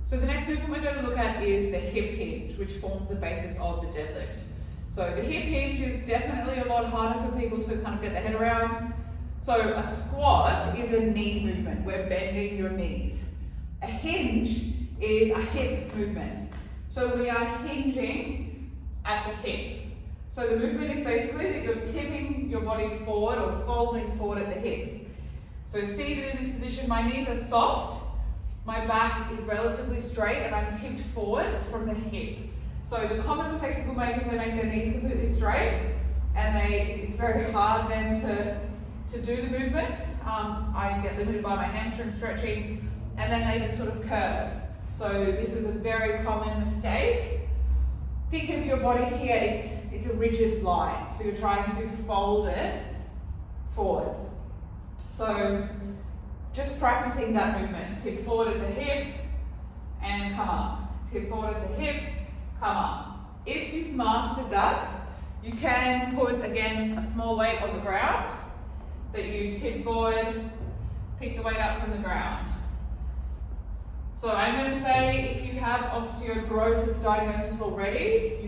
So the next movement we're going to look at is the hip hinge, which forms the basis of the deadlift. So the hip hinge is definitely a lot harder for people to kind of get their head around. So a squat is a knee movement. We're bending your knees. A hinge is a hip movement. So we are hinging at the hip. So the movement is basically that you're tipping your body forward or folding forward at the hips. So see that in this position, my knees are soft, my back is relatively straight, and I'm tipped forwards from the hip. So the common mistake people make is they make their knees completely straight, and it's very hard then to do the movement. I get limited by my hamstring stretching, and then they just sort of curve. So this is a very common mistake. Think of your body here, it's a rigid line, so you're trying to fold it forwards. So just practicing that movement, tip forward at the hip and come up, tip forward at the hip, come up. If you've mastered that, you can put, again, a small weight on the ground that you tip forward, pick the weight up from the ground. So I'm going to say if you have osteoporosis diagnosis already,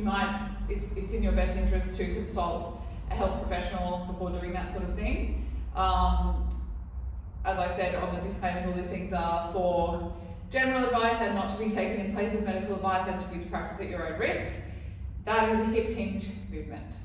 it's in your best interest to consult a health professional before doing that sort of thing. As I said on the disclaimers, all these things are for general advice and not to be taken in place of medical advice and to be practiced at your own risk. That is the hip hinge movement.